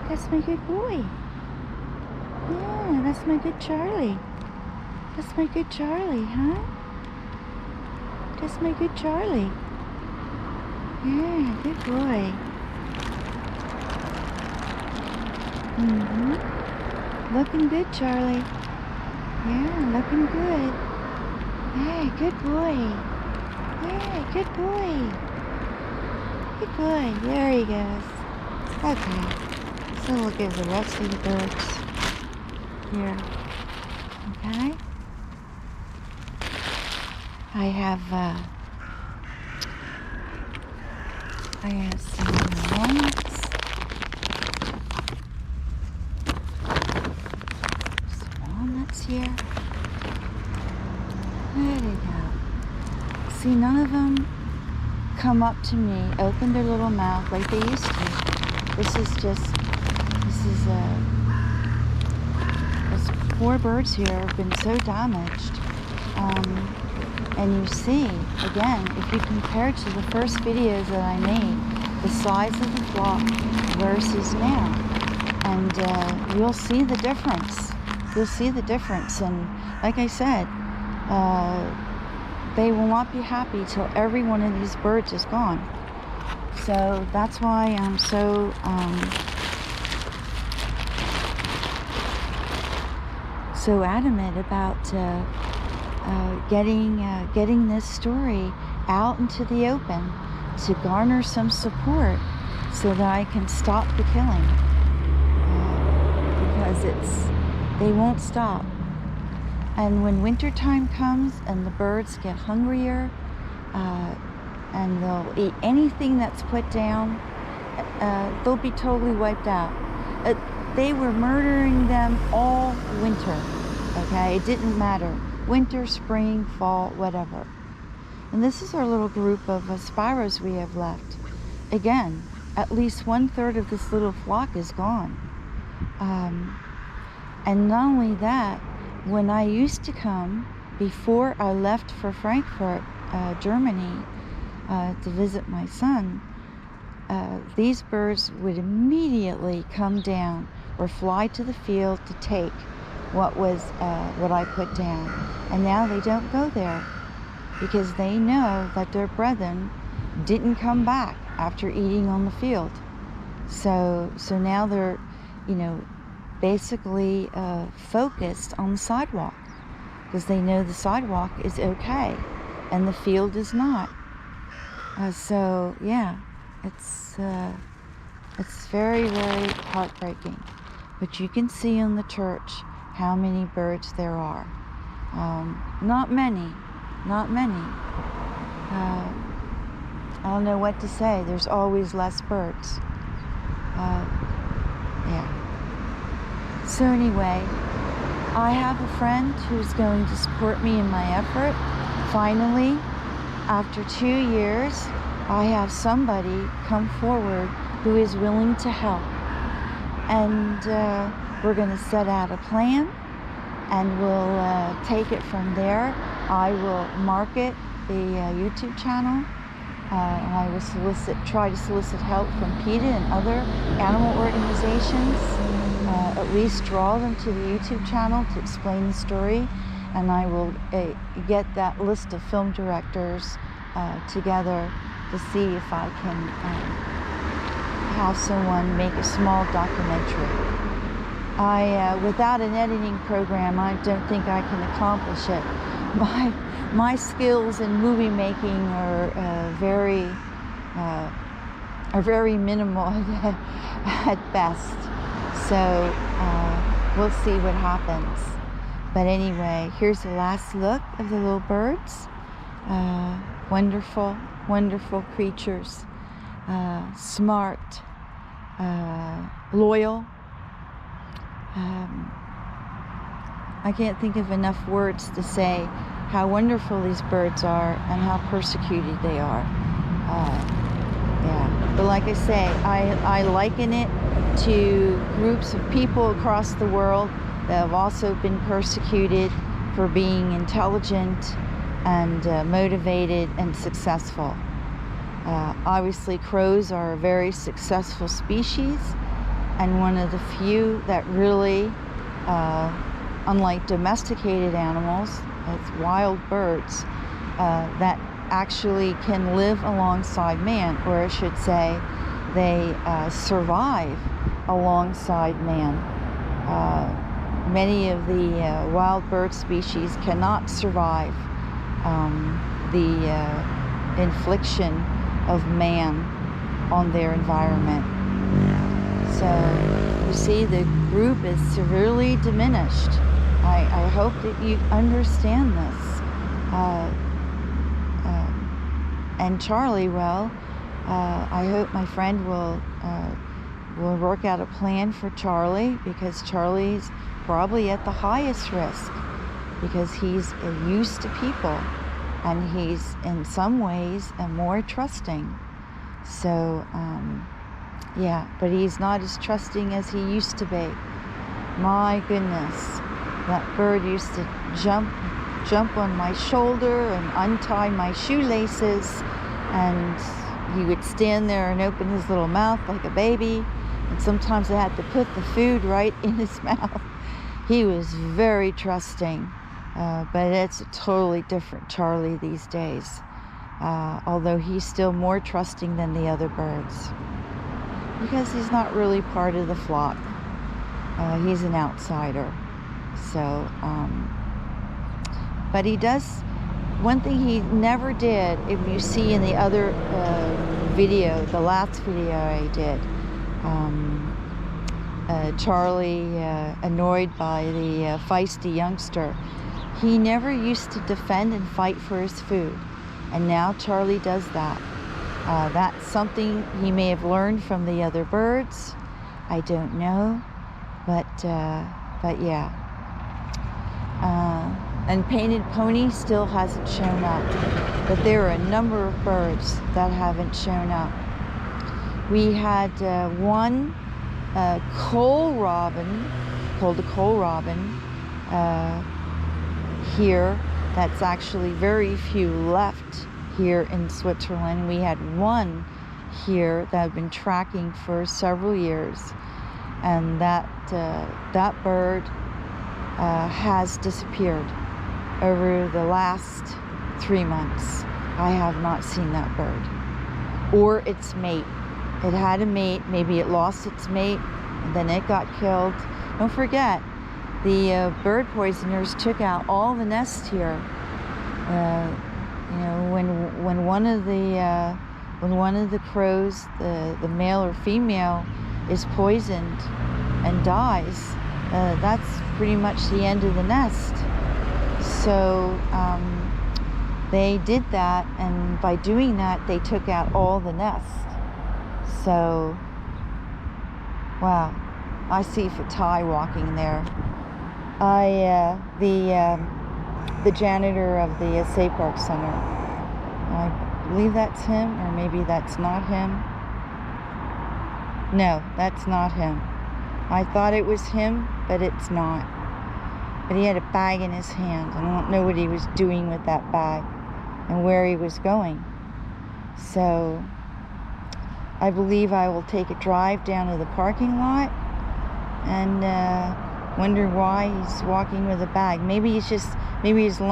That's my good boy. Yeah, that's my good Charlie. That's my good Charlie, huh? That's my good Charlie. Yeah, good boy. Looking good, Charlie. Yeah, looking good. Yeah, good boy. Yeah, good boy. Good boy. There he goes. Okay. So we'll give the rest of the birds here. Okay. I have some walnuts. Some walnuts here. There they go. See, none of them come up to me, open their little mouth like they used to. There's poor birds here have been so damaged. And you see, again, if you compare to the first videos that I made, the size of the flock versus now, and you'll see the difference. You'll see the difference. And like I said, they will not be happy till every one of these birds is gone. So that's why I'm so adamant about getting this story out into the open to garner some support so that I can stop the killing, because they won't stop. And when wintertime comes and the birds get hungrier, and they'll eat anything that's put down, they'll be totally wiped out. They were murdering them all winter, okay? It didn't matter. Winter, spring, fall, whatever. And this is our little group of sparrows we have left. Again, at least 1/3 of this little flock is gone. And not only that, when I used to come, before I left for Frankfurt, Germany, to visit my son, these birds would immediately come down or fly to the field to take what I put down. And now they don't go there because they know that their brethren didn't come back after eating on the field. So now they're, basically focused on the sidewalk because they know the sidewalk is okay and the field is not. So yeah, it's very, very heartbreaking. But you can see in the church how many birds there are. Not many. I don't know what to say. There's always less birds. Yeah. So anyway, I have a friend who's going to support me in my effort. Finally, after 2 years, I have somebody come forward who is willing to help. And we're going to set out a plan, and we'll take it from there. I will market the YouTube channel. And I will try to solicit help from PETA and other animal organizations. At least draw them to the YouTube channel to explain the story, and I will get that list of film directors together to see if I can have someone make a small documentary. Without an editing program, I don't think I can accomplish it. My skills in movie making are very minimal at best. So we'll see what happens. But anyway, here's the last look of the little birds. Wonderful, wonderful creatures. Smart, loyal. I can't think of enough words to say how wonderful these birds are and how persecuted they are. Yeah, but like I say, I liken it to groups of people across the world that have also been persecuted for being intelligent and motivated and successful. Obviously, crows are a very successful species, and one of the few that really, unlike domesticated animals, it's wild birds, that actually can live alongside man, or I should say, they survive alongside man. Many of the wild bird species cannot survive the infliction of man on their environment. So you see, the group is severely diminished. I hope that you understand this. And Charlie, well, I hope my friend will work out a plan for Charlie, because Charlie's probably at the highest risk, because he's used to people, and he's in some ways more trusting. So yeah, but he's not as trusting as he used to be. My goodness, that bird used to jump on my shoulder and untie my shoelaces, and he would stand there and open his little mouth like a baby, and sometimes I had to put the food right in his mouth. He was very trusting, but it's a totally different Charlie these days, although he's still more trusting than the other birds, because he's not really part of the flock. He's an outsider. So but he does, one thing he never did, if you see in the other video, the last video I did, Charlie, annoyed by the feisty youngster, he never used to defend and fight for his food, and now Charlie does that. That's something he may have learned from the other birds. I don't know, but yeah. And Painted Pony still hasn't shown up, but there are a number of birds that haven't shown up. We had one coal robin, called a coal robin, here. That's actually very few left here in Switzerland. We had one here that I've been tracking for several years, and that bird has disappeared over the last 3 months. I have not seen that bird or its mate. It had a mate, maybe it lost its mate, and then it got killed. Don't forget, the bird poisoners took out all the nests here. You know, when one of the crows, the male or female, is poisoned and dies, that's pretty much the end of the nest. So they did that, and by doing that, they took out all the nests. So, wow, I see Fatai walking there. The janitor of the Safeguard Center. I believe that's him, or maybe that's not him. No, that's not him. I thought it was him, but it's not. But he had a bag in his hand. I don't know what he was doing with that bag and where he was going. So I believe I will take a drive down to the parking lot and wonder why he's walking with a bag. Maybe his lunch